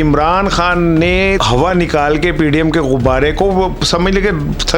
इमरान खान ने हवा निकाल के पीडीएम के गुब्बारे को समझ लेके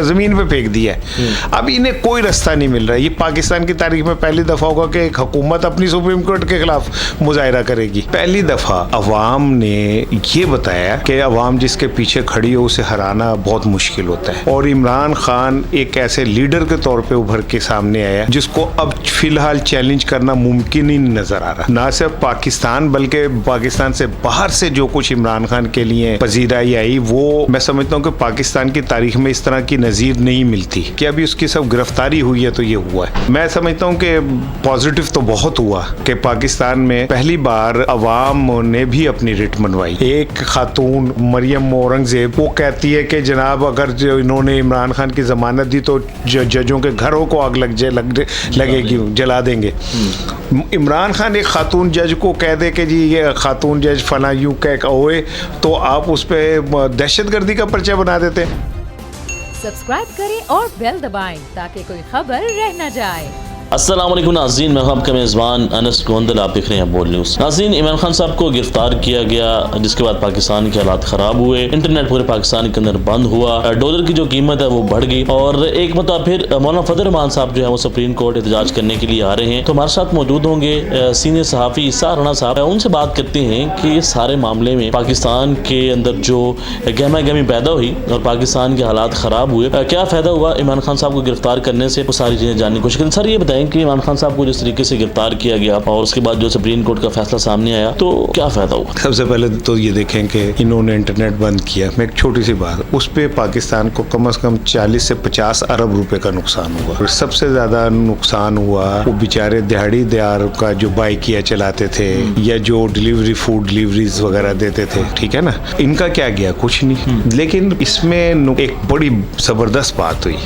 जमीन पे फेंक दिया है। अब इन्हें कोई रास्ता नहीं मिल रहा है। ये पाकिस्तान की तारीख में पहली दफा होगा कि एक हुकूमत अपनी सुप्रीम कोर्ट के खिलाफ मुजाहिरा करेगी। पहली दफा अवाम ने ये बताया कि अवाम जिसके पीछे खड़ी हो उसे हराना बहुत मुश्किल होता है, और इमरान खान एक ऐसे लीडर के तौर पे उभर के सामने आया जिसको अब फिलहाल चैलेंज करना मुमकिन ही नजर आ रहा। ना सिर्फ पाकिस्तान बल्कि पाकिस्तान से बाहर से जो कुछ इमरान खान के लिए पजीराई आई, वो मैं समझता हूँ कि पाकिस्तान की तारीख में इस तरह की नजीर नहीं मिलती कि अभी उसकी सब गिरफ्तारी हुई है तो ये हुआ है। मैं समझता हूँ कि पॉजिटिव तो बहुत हुआ कि पाकिस्तान में पहली बार अवाम ने भी अपनी रिट मनवाई। एक खातून मरियम औरंगजेब वो कहती है कि जनाब अगर जो इन्होंने इमरान खान की जमानत दी तो जजों के घरों को आग लगेगी, जला देंगे। इमरान खान एक खातून जज को कह दे कि जी ये खातून जज फला यूं कह होए तो आप उस पर दहशतगर्दी का पर्चा बना देते। सब्सक्राइब करें और बेल दबाएं ताकि कोई खबर रह न जाए। अस्सलाम वालेकुम नाज़रीन, मैं आपका मेज़बान अनस गोंदल, आप देख रहे हैं बोल न्यूज़। नाज़रीन, इमरान खान साहब को गिरफ्तार किया गया, जिसके बाद पाकिस्तान के हालात ख़राब हुए, इंटरनेट पूरे पाकिस्तान के अंदर बंद हुआ, डॉलर की जो कीमत है वो बढ़ गई, और एक मतलब फिर मौलाना फजल रहमान साहब जो है वो सुप्रीम कोर्ट एहतजाज करने के लिए आ रहे हैं। तो हमारे साथ मौजूद होंगे सीनियर सहाफ़ी ईसा राणा साहब। उनसे बात करते हैं कि इस सारे मामले में पाकिस्तान के अंदर जो गहमा गहमी पैदा हुई और पाकिस्तान के हालात ख़राब हुए, क्या फ़ायदा हुआ इमरान खान साहब को गिरफ्तार करने से, वो सारी चीज़ें जानने की कोशिश करें। सर ये बताएं कि इमरान खान साहब को जिस तरीके से गिरफ्तार किया गया और उसके बाद जो सुप्रीम कोर्ट का फैसला सामने आया, तो क्या फायदा हुआ? सबसे पहले तो ये देखें कि इन्होंने इंटरनेट बंद किया। मैं एक छोटी सी बात, उस पे पाकिस्तान को कम से कम 40 से 50 अरब रुपए का नुकसान हुआ, और सबसे ज्यादा नुकसान हुआ वो बेचारे दिहाड़ी दिहाड़ का जो बाइकिया चलाते थे या जो डिलीवरी फूड डिलीवरीज वगैरह देते थे, ठीक है ना, इनका क्या गया? कुछ नहीं। लेकिन इसमें एक बड़ी जबरदस्त बात हुई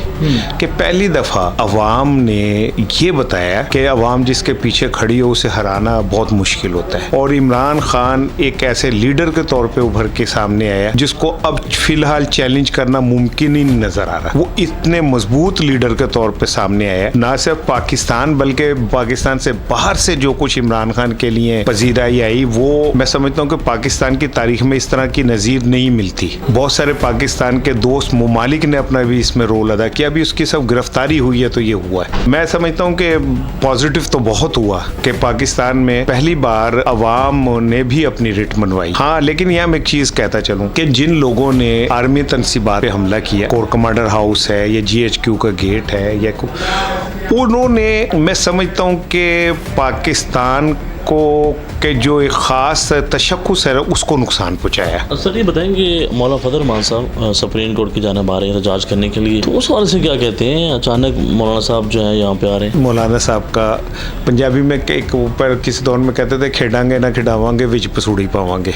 कि पहली दफा अवाम ने ये बताया कि अवाम जिसके पीछे खड़ी हो उसे हराना बहुत मुश्किल होता है, और इमरान खान एक ऐसे लीडर के तौर पे उभर के सामने आया जिसको अब फिलहाल चैलेंज करना मुमकिन ही नजर आ रहा। वो इतने मजबूत लीडर के तौर पे सामने आया, ना सिर्फ पाकिस्तान बल्कि पाकिस्तान से बाहर से जो कुछ इमरान खान के लिए पजीराई आई, वो मैं समझता हूँ कि पाकिस्तान की तारीख में इस तरह की नजीर नहीं मिलती। बहुत सारे पाकिस्तान के दोस्त ममालिक ने अपना भी इसमें रोल अदा किया। अभी उसकी सब गिरफ्तारी हुई है तो ये हुआ है। मैं समझता हूँ कि पॉजिटिव तो बहुत हुआ कि पाकिस्तान में पहली बार अवाम ने भी अपनी रिट मनवाई। हाँ, लेकिन यहाँ मैं एक चीज कहता चलूं कि जिन लोगों ने आर्मी तनसीबात पे हमला किया, कोर कमांडर हाउस है या GHQ का गेट है, या उन्होंने, मैं समझता हूँ कि पाकिस्तान को के जो एक खास तशक्कुस है उसको नुकसान पहुंचाया। सर ये बताएंगे, मौलाना फजल रहमान साहब सुप्रीम कोर्ट की जानिब आ रहे हैं एहतजाज करने के लिए, तो उस वाले से क्या कहते हैं? अचानक मौलाना साहब जो है यहाँ पे आ रहे हैं। मौलाना साहब का पंजाबी में एक ऊपर किसी दौर में कहते थे, खेडांगे ना खिडावांगे विच पसूड़ी पावांगे।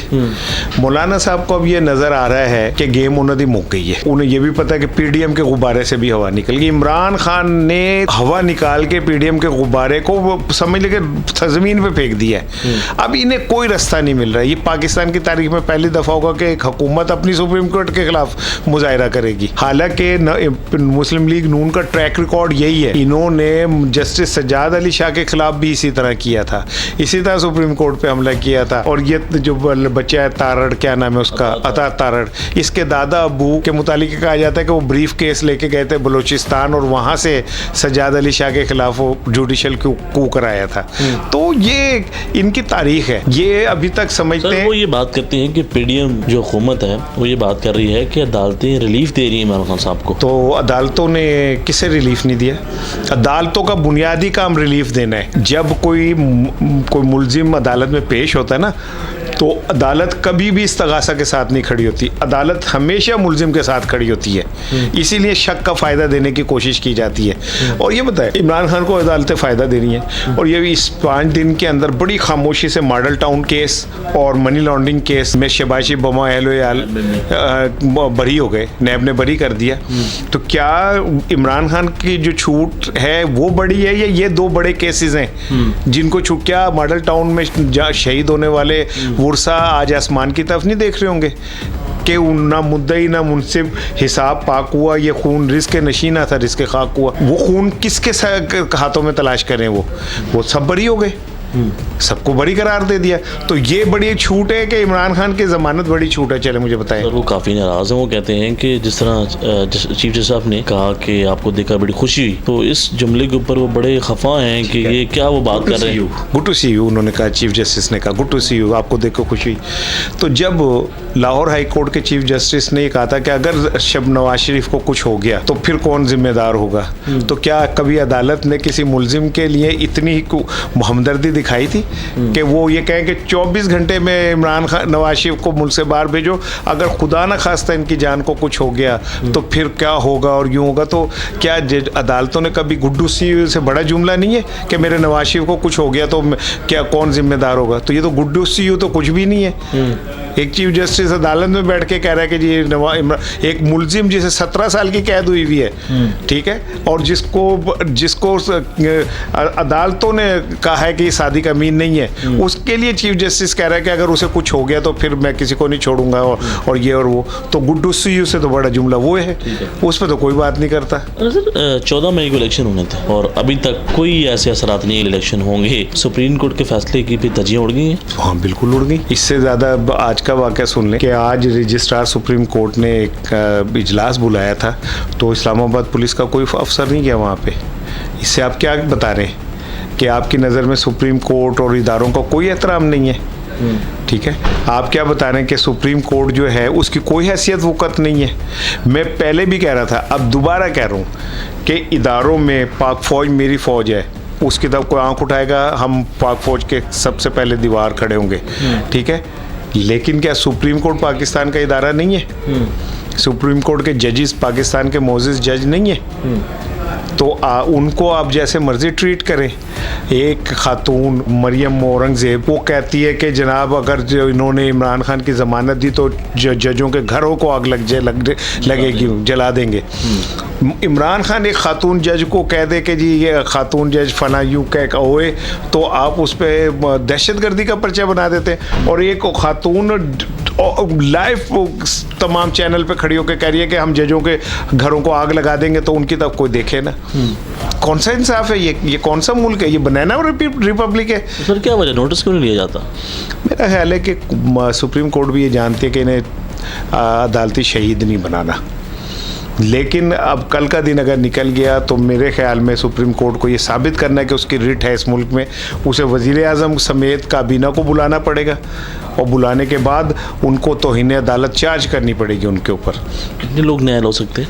मौलाना साहब को अब ये नजर आ रहा है कि गेम उन्होंने मुक गई है। उन्हें ये भी पता है कि पीडीएम के गुब्बारे से भी हवा निकल गई। इमरान खान ने हवा निकाल के पीडीएम के गुब्बारे को समझ लेके जमीन पे फेंक दिया है। अब इन्हें कोई रास्ता नहीं मिल रहा है। ये पाकिस्तान की तारीख में पहली दफा होगा कि एक हुकूमत अपनी सुप्रीम कोर्ट के खिलाफ मुजाहिरा करेगी। हालांकि मुस्लिम लीग नून का ट्रैक रिकॉर्ड यही है। इन्होंने जस्टिस सज्जाद अली शाह के खिलाफ भी इसी तरह किया था, इसी तरह सुप्रीम कोर्ट पे हमला किया था। और ये जो बच्चा है तारड़, क्या नाम है उसका, अता तारड़, इसके दादा अबू के मुतालिक कहा जाता है कि वो ब्रीफ केस लेके गए थे बलूचिस्तान और वहां से सज्जाद अली शाह के खिलाफ वो जुडिशल कू कराया था। तो ये इनकी तारीख है, ये अभी तक समझते हैं। वो ये बात करते हैं कि पीडीएम जो हुकूमत है वो ये बात कर रही है कि अदालतें रिलीफ दे रही हैं इमरान खान साहब को। तो अदालतों ने किसे रिलीफ नहीं दिया? अदालतों का बुनियादी काम रिलीफ देना है। जब कोई मुल्जिम अदालत में पेश होता है ना, तो अदालत कभी भी इस्तगासा के साथ नहीं खड़ी होती। अदालत हमेशा मुल्जिम के साथ खड़ी होती है, इसीलिए शक का फ़ायदा देने की कोशिश की जाती है। और ये बताए, इमरान खान को अदालतें फ़ायदा दे रही हैं, और ये भी इस 5 दिन के अंदर बड़ी खामोशी से मॉडल टाउन केस और मनी लॉन्ड्रिंग केस में शबाशी बमा एहलोयाल बरी हो गए, नैब ने बरी कर दिया। तो क्या इमरान खान की जो छूट है वो बड़ी है, या ये 2 बड़े केसेस हैं जिनको छूट? क्या मॉडल टाउन में शहीद होने वाले वर्षा आज आसमान की तरफ नहीं देख रहे होंगे कि ना मुद्दई ना मुनसिब, हिसाब पाक हुआ, ये खून रिस्क नशीना था, रिस्क खाक हुआ। वो खून किसके हाथों में तलाश करें? वो सब बरी हो गए। सबको बरी करार दे दिया। तो ये बड़ी छूट है कि इमरान खान की जमानत बड़ी छूट है। चले मुझे बताएं। सर वो काफ़ी नाराज़ हैं। वो कहते हैं कि जिस तरह चीफ जस्टिस साहब ने कहा कि आपको देखकर बड़ी खुशी हुई, तो इस जुमले के ऊपर वो बड़े खफा हैं कि ये क्या वो बात कर रहे हैं। गुड टू सी यू, उन्होंने कहा, चीफ जस्टिस ने कहा गुड टू सी यू, आपको देखकर खुशी हुई। तो जब लाहौर हाई कोर्ट के चीफ जस्टिस ने कहा था कि अगर शब नवाज शरीफ को कुछ हो गया तो फिर कौन जिम्मेदार होगा, तो क्या कभी अदालत ने किसी मुलजिम के लिए इतनी हमदर्दी दिखाई थी कि वो ये कहें कि 24 घंटे में इमरान खान नवाज शरीफ को मुल्क से बाहर भेजो, अगर खुदा न खास्ता इनकी जान को कुछ हो गया तो फिर क्या होगा और यूँ होगा। तो क्या अदालतों ने कभी गुड्डू सी से बड़ा जुमला नहीं है कि मेरे नवाज शरीफ को कुछ हो गया तो क्या कौन जिम्मेदार होगा। तो ये तो गुड्डू सी तो कुछ भी नहीं है। एक चीफ जस्टिस अदालत में बैठ के कह रहा है कि जी एक मुलजिम जिसे 17 साल की कैद हुई हुई है, ठीक है, और जिसको अदालतों ने कहा है कि शादी का अमीन नहीं है, उसके लिए चीफ जस्टिस कह रहा है कि अगर उसे कुछ हो गया तो फिर मैं किसी को नहीं छोड़ूंगा और ये और वो। तो गुड्डू सी से तो बड़ा जुमला वो है, उस पर तो कोई बात नहीं करता। सर 14 मई को इलेक्शन होने थे और अभी तक कोई ऐसे असरात नहीं इलेक्शन होंगे। सुप्रीम कोर्ट के फैसले की भी धज्जियां उड़ गई हैं। हाँ बिल्कुल उड़ गई। इससे ज़्यादा आज का वाक़या सुन लें कि आज रजिस्ट्रार सुप्रीम कोर्ट ने एक इजलास बुलाया था, तो इस्लामाबाद पुलिस का कोई अफसर नहीं गया वहाँ पे। इससे आप क्या बता रहे हैं कि आपकी नज़र में सुप्रीम कोर्ट और इदारों का कोई एहतराम नहीं है, ठीक है। आप क्या बता रहे हैं कि सुप्रीम कोर्ट जो है उसकी कोई हैसियत वक़्त नहीं है। मैं पहले भी कह रहा था, अब दोबारा कह रहा हूँ कि इदारों में पाक फ़ौज मेरी फ़ौज है, उसकी तरफ कोई आँख उठाएगा हम पाक फ़ौज के सबसे पहले दीवार खड़े होंगे, ठीक है। लेकिन क्या सुप्रीम कोर्ट पाकिस्तान का इदारा नहीं है? सुप्रीम कोर्ट के जजेस पाकिस्तान के मोअज़्ज़िज़ जज नहीं है? तो उनको आप जैसे मर्जी ट्रीट करें। एक खातून मरियम औरंगज़ेब वो कहती है कि जनाब अगर जो इन्होंने इमरान खान की ज़मानत दी तो जजों के घरों को आग लगेगी, जला देंगे। इमरान खान एक खातून जज को कह दे कि जी ये खातून जज फना यूँ कह होए तो आप उस पर दहशतगर्दी का पर्चा बना देते। और एक खातून लाइव तमाम चैनल पे खड़ी होकर कह रही है कि हम जजों के घरों को आग लगा देंगे, तो उनकी तरफ कोई देखे ना। कौन सा इंसाफ है ये कौन सा मुल्क है? ये बनाना रिपब्लिक है। सर क्या वजह नोटिस क्यों नहीं लिया जाता? मेरा ख्याल है कि सुप्रीम कोर्ट भी ये जानती है कि इन्हें अदालती शहीद नहीं बनाना। लेकिन अब कल का दिन अगर निकल गया तो मेरे ख्याल में सुप्रीम कोर्ट को ये साबित करना है कि उसकी रिट है इस मुल्क में, उसे वज़ीर आज़म समेत काबीना को बुलाना पड़ेगा और बुलाने के बाद उनको तौहीन अदालत चार्ज करनी पड़ेगी उनके ऊपर। कितने लोग न्याय लो सकते हैं?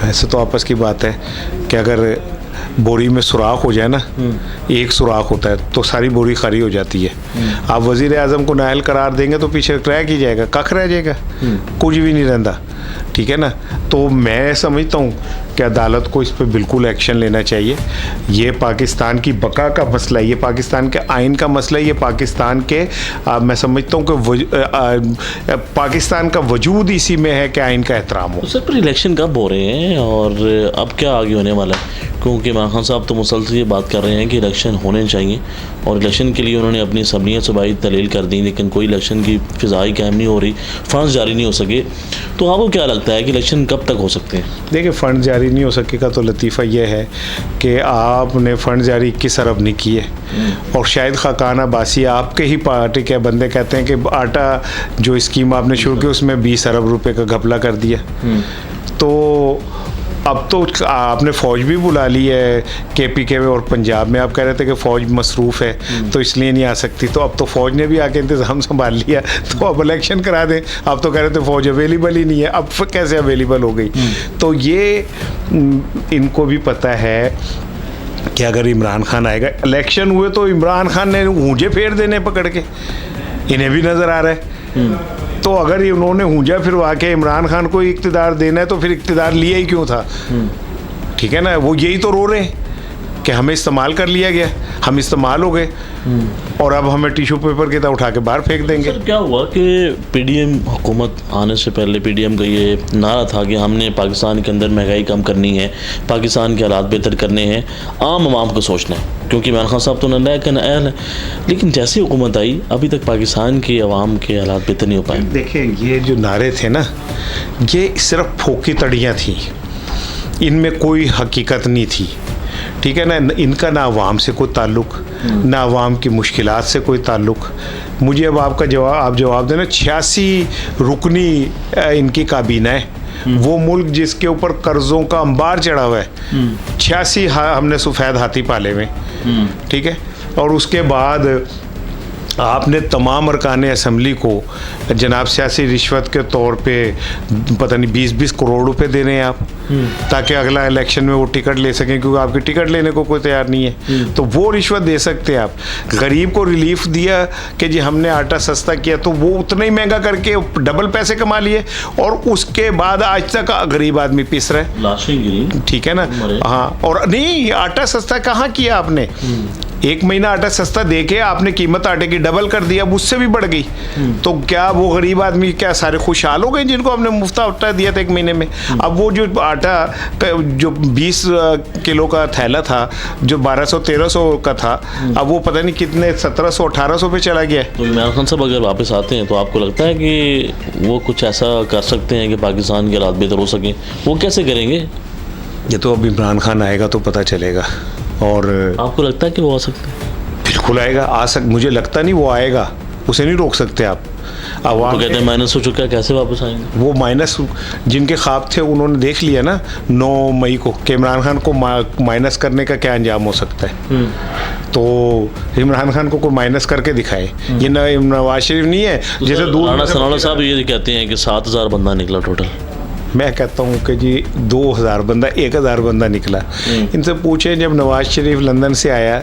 ऐसे तो आपस की बात है कि अगर बोरी में सुराख हो जाए ना, एक सुराख होता है तो सारी बोरी खाली हो जाती है। आप वज़ीर आज़म को नाअहल करार देंगे तो पीछे ट्रैक ही जाएगा, कख रह जाएगा, कुछ भी नहीं रहता, ठीक है ना। तो मैं समझता हूँ कि अदालत को इस पर बिल्कुल एक्शन लेना चाहिए। ये पाकिस्तान की बका का मसला है, ये पाकिस्तान के आइन का मसला है, ये पाकिस्तान के मैं समझता हूँ कि पाकिस्तान का वजूद इसी में है कि आइन का एहतराम हो। सर पर इलेक्शन कब हो रहे हैं और अब क्या आगे होने वाला है? क्योंकि इमरान खान साहब तो मुसलसल ये बात कर रहे हैं कि इलेक्शन होने चाहिए और इलेक्शन के लिए उन्होंने अपनी असम्बलियाँ सूबाई दलील कर दी, लेकिन कोई इलेक्शन की फ़िज़ा कायम नहीं हो रही, फ़ंड जारी नहीं हो सके। तो आपको क्या लगता है कि इलेक्शन कब तक हो सकते हैं? देखिए फ़ंड जारी नहीं हो सकेगा तो लतीफ़ा यह है कि आपने फ़ंड जारी 21 अरब नहीं किए और शायद खाकान अब्बासी आपके ही पार्टी के बंदे कहते हैं कि आटा जो स्कीम आपने शुरू की उसमें 20 अरब रुपए का घपला कर दिया। तो अब तो आपने फ़ौज भी बुला ली है KPK में और पंजाब में। आप कह रहे थे कि फ़ौज मसरूफ़ है तो इसलिए नहीं आ सकती, तो अब तो फ़ौज ने भी आके इंतज़ाम संभाल लिया, तो अब इलेक्शन करा दें। अब तो कह रहे थे फ़ौज अवेलेबल ही नहीं है, अब कैसे अवेलेबल हो गई? तो ये इनको भी पता है कि अगर इमरान खान आएगा, इलेक्शन हुए तो इमरान खान ने ऊँझे फेर देने पकड़ के, इन्हें भी नज़र आ रहा है। तो अगर उन्होंने हुंजा फिरवा के इमरान खान को इख्तिदार देना है तो फिर इख्तिदार लिया ही क्यों था? ठीक है ना, वो यही तो रो रहे हैं कि हमें इस्तेमाल कर लिया गया, हम इस्तेमाल हो गए और अब हमें टिश्यू पेपर की तरह उठा के बाहर फेंक देंगे। सर क्या हुआ कि PDM हुकूमत आने से पहले PDM का ये नारा था कि हमने पाकिस्तान के अंदर महंगाई कम करनी है, पाकिस्तान के हालात बेहतर करने हैं, आम आवाम को सोचना है, क्योंकि इमरान खान साहब तो नालायक नाअहल है। लेकिन जैसे हुकूमत आई अभी तक पाकिस्तान के अवाम के हालात बेहतर नहीं हो पाए। देखिए ये जो नारे थे ना, ये सिर्फ फोकी तड़ियाँ थी, इनमें कोई हकीकत नहीं थी, ठीक है ना, इनका ना अवाम से कोई ताल्लुक, ना अवाम की मुश्किलात से कोई ताल्लुक। मुझे अब आपका जवाब, आप जवाब देना, 86 रुकनी इनकी काबीना है। वो मुल्क जिसके ऊपर कर्जों का अंबार चढ़ा हुआ है, 86 हमने सफ़ेद हाथी पाले हुए, ठीक है। और उसके बाद आपने तमाम अरकान असम्बली को जनाब सियासी रिश्वत के तौर पे पता नहीं 20-20 करोड़ रुपए दे रहे हैं आप, ताकि अगला इलेक्शन में वो टिकट ले सकें, क्योंकि आपकी टिकट लेने को कोई तैयार नहीं है। तो वो रिश्वत दे सकते हैं आप। गरीब को रिलीफ दिया कि जी हमने आटा सस्ता किया, तो वो उतना ही महंगा करके डबल पैसे कमा लिए, और उसके बाद आज तक गरीब आदमी पिस रहा है, लाशें गिरी, ठीक है ना। हाँ, और नहीं, आटा सस्ता कहाँ किया आपने? 1 महीना आटा सस्ता देके आपने कीमत आटे की डबल कर दिया, अब उससे भी बढ़ गई। तो क्या वो गरीब आदमी क्या सारे खुशहाल हो गए जिनको हमने मुफ्त आटा दिया था 1 महीने में? अब वो जो आटा जो 20 किलो का थैला था, जो 1200-1300 का था, अब वो पता नहीं कितने 1700-1800 पे चला गया। तो इमरान खान साहब अगर वापस आते हैं तो आपको लगता है कि वो कुछ ऐसा कर सकते हैं कि पाकिस्तान के हालात बेहतर हो सकें? वो कैसे करेंगे? ये तो अब इमरान खान आएगा तो पता चलेगा। और आपको लगता है कि वो आ सकते हैं? बिल्कुल आएगा, मुझे लगता नहीं वो आएगा, उसे नहीं रोक सकते आप। तो कहते हैं माइनस हो चुका है, कैसे वापस आएंगे? वो माइनस जिनके ख्वाब थे उन्होंने देख लिया ना 9 मई को कि इमरान खान को माइनस करने का क्या अंजाम हो सकता है। तो इमरान खान को कोई माइनस करके दिखाए। ये नवाज शरीफ नहीं है तो जैसे राणा सनाउल्लाह साहब ये कहते हैं कि 7000 बंदा निकला टोटल। मैं कहता हूँ कि जी 2000 बंदा, 1000 बंदा निकला। इनसे पूछे जब नवाज शरीफ लंदन से आया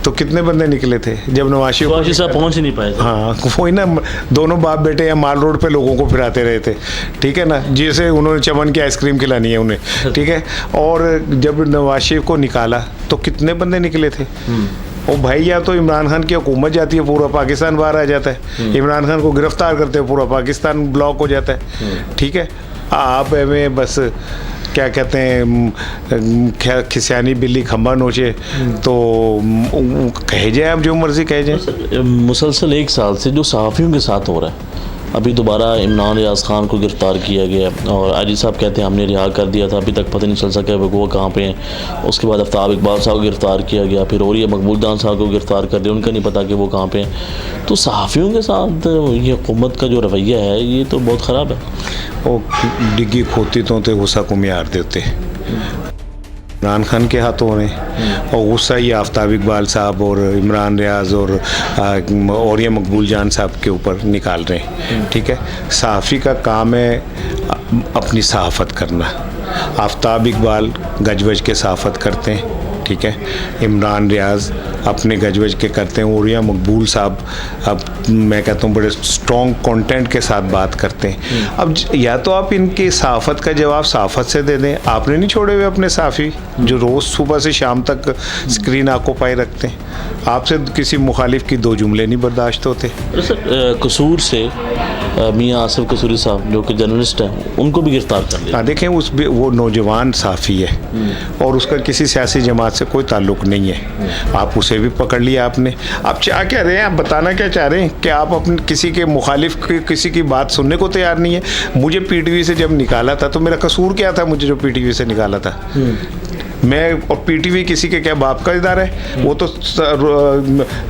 तो कितने बंदे निकले थे? जब नवाज शरीफ साहब पहुँच ही नहीं पाए थे। हाँ, वही ना, दोनों बाप बेटे या माल रोड पे लोगों को फिराते रहे थे, ठीक है ना, जैसे उन्होंने चमन की आइसक्रीम खिलानी है उन्हें, ठीक है। और जब नवाज शरीफ को निकाला तो कितने बंदे निकले थे? ओ भाई, या तो इमरान खान की हुकूमत जाती है, पूरा पाकिस्तान बाहर आ जाता है। इमरान खान को गिरफ्तार करते हैं, पूरा पाकिस्तान ब्लॉक हो जाता है, ठीक है। आप में बस क्या कहते हैं, खिसियानी बिल्ली खम्बा नोचे, तो कहे जाए आप जो मर्जी कहे जाए। मुसलसल 1 साल से जो सहाफ़ियों के साथ हो रहा है, अभी दोबारा इमरान रियाज खान को गिरफ़्तार किया गया और आजी साहब कहते हैं हमने रिहा कर दिया था, अभी तक पता नहीं चल सका वो कहाँ पे हैं। उसके बाद आफ्ताब इकबाल साहब को गिरफ़्तार किया गया, फिर औरिया मकबूल जान साहब को गिरफ़्तार कर दिया, उनका नहीं पता कि वो कहाँ पे हैं। तो सहाफ़ियों के साथ ये हुकूमत का जो रवैया है ये तो बहुत ख़राब है। वो डिग्गी खोती तो गुस्सा को म्यार देते इमरान खान के हाथों में, और गुस्सा ये आफ्ताब इकबाल साहब और इमरान रियाज और औरिया मकबूल जान साहब के ऊपर निकाल रहे हैं, ठीक है। सहाफ़ी का काम है अपनी सहाफ़त करना। आफ्ताब इकबाल गजवज के सहाफ़त करते हैं, ठीक है। इमरान रियाज अपने गजवज के करते हैं। औरिया मकबूल साहब अब मैं कहता हूँ बड़े स्ट्रॉन्ग कंटेंट के साथ बात करते हैं। अब या तो आप इनकी सहाफ़त का जवाब सहाफ़त से दे दें। आपने नहीं छोड़े हुए अपने साफ़ी जो रोज़ सुबह से शाम तक स्क्रीन आकोपाई रखते हैं। आपसे किसी मुखालिफ की 2 जुमले नहीं बर्दाश्त होते। कसूर से मियाँ आसिफ कसूरी साहब जो कि जर्नलिस्ट हैं, उनको भी गिरफ्तार कर लिया। हाँ, देखें वो नौजवान साफ़ी है और उसका किसी सियासी जमात से कोई ताल्लुक़ नहीं है। आप उसे भी पकड़ लिया आपने। आप क्या कह रहे हैं? आप बताना क्या चाह रहे हैं कि आप अपने किसी के मुखालिफ किसी की बात सुनने को तैयार नहीं है। मुझे पीटीवी से जब निकाला था तो मेरा कसूर क्या था? मुझे जो पीटीवी से निकाला था, मैं और पीटीवी किसी के क्या बाप का इदारा है? वो तो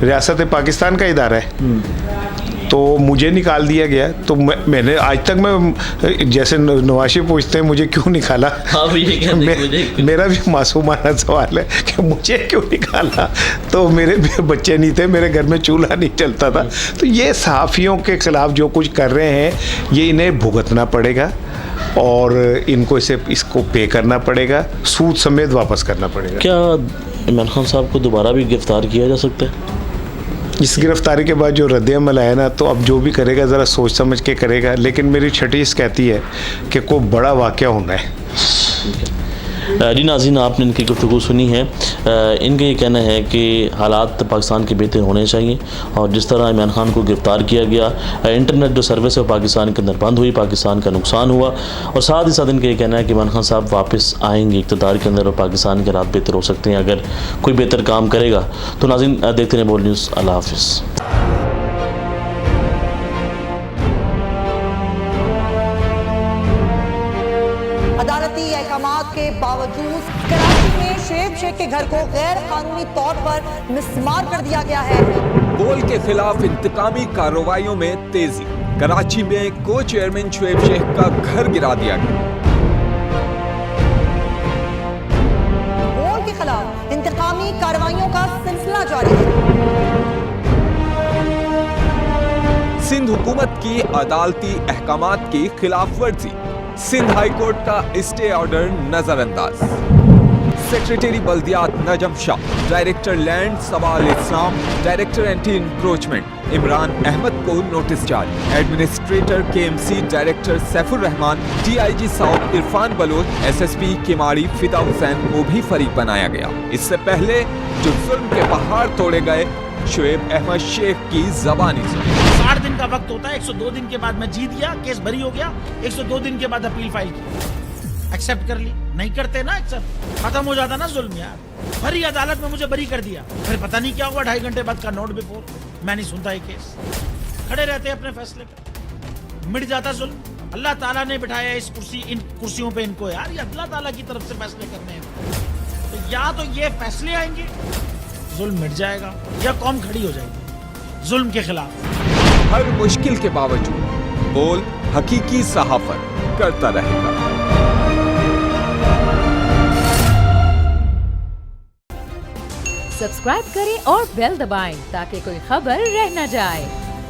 रियासत पाकिस्तान का इदारा है। तो मुझे निकाल दिया गया। तो मैंने आज तक मैं जैसे नवाशी पूछते हैं मुझे क्यों निकाला, मेरा भी मासूमाना सवाल है कि मुझे क्यों निकाला। तो मेरे बच्चे नहीं थे, मेरे घर में चूल्हा नहीं चलता था। तो ये सहाफ़ियों के खिलाफ जो कुछ कर रहे हैं ये इन्हें भुगतना पड़ेगा और इनको इसको पे करना पड़ेगा, सूद समेत वापस करना पड़ेगा। क्या इमरान खान साहब को दोबारा भी गिरफ्तार किया जा सकता है? इस गिरफ्तारी के बाद जो रद्द-ए-अमल आया ना, तो अब जो भी करेगा ज़रा सोच समझ के करेगा। लेकिन मेरी छठी इस कहती है कि कोई बड़ा वाक़या होना है। जी नाज़रीन, आपने इनकी गुफ्तगू सुनी है। इनका ये कहना है कि हालात पाकिस्तान के बेहतर होने चाहिए और जिस तरह इमरान खान को गिरफ़्तार किया गया, इंटरनेट जो सर्विस है पाकिस्तान के अंदर बंद हुई, पाकिस्तान का नुकसान हुआ, और साथ ही साथ इनका ये कहना है कि इमरान खान साहब वापस आएंगे इक़्तिदार के अंदर और पाकिस्तान के हालात बेहतर हो सकते हैं अगर कोई बेहतर काम करेगा। तो नाज़रीन देखते रहें बोल न्यूज़। अल्लाह हाफ़िज़। अदालती अहकामात के बावजूद कराची में शुएब शेख के घर को गैर कानूनी तौर पर मिसमार कर दिया गया है। बोल के खिलाफ इंतकामी कार्रवाइयों में तेजी। कराची में को चेयरमैन शुएब शेख का घर गिरा दिया गया। बोल के खिलाफ इंतकामी कार्रवाइयों का सिलसिला जारी है। सिंध हुकूमत की अदालती अहकामात की खिलाफ वर्जी। सिंध हाई कोर्ट का स्टे ऑर्डर नजरअंदाज। सेक्रेटरी बल्दियात नजम शाह, डायरेक्टर लैंड सवाल इस्लाम, director anti encroachment Imran Ahmed को नोटिस जारी। Administrator KMC director Saifur Rehman, DIG south Irfan Baloch, SSP Keamari Fida Hussain को भी फरीक बनाया गया। इससे पहले जो जुल्म के पहाड़ तोड़े गए, शुएब अहमद शेख की जबानी सुनी। 60 दिन का वक्त होता है, 102 दिन के बाद मैं जीत गया, केस बरी हो गया, 102 दिन के बाद अपील फाइल की, एक्सेप्ट कर ली। नहीं करते ना एक्सेप्ट, खत्म हो जाता ना जुल्म यार। भरी अदालत में मुझे बरी कर दिया, फिर पता नहीं क्या हुआ, 2.5 घंटे बाद का नोट बिफोर, मैं नहीं सुनता ये केस। खड़े रहते अपने फैसले पे, मिट जाता जुल्म। अल्लाह ताला ने बिठाया इस कुर्सी, इन कुर्सियों पे इनको यार, ये अल्लाह ताला की तरफ से फैसले करने हैं। तो या तो ये फैसले आएंगे, जुल्म मिट जाएगा, या कौम खड़ी हो जाएगी जुल्म के खिलाफ। हर मुश्किल के बावजूद बोल हकीकी सहाफत करता रहेगा। सब्सक्राइब करें और बेल दबाएं ताकि कोई खबर रह न जाए।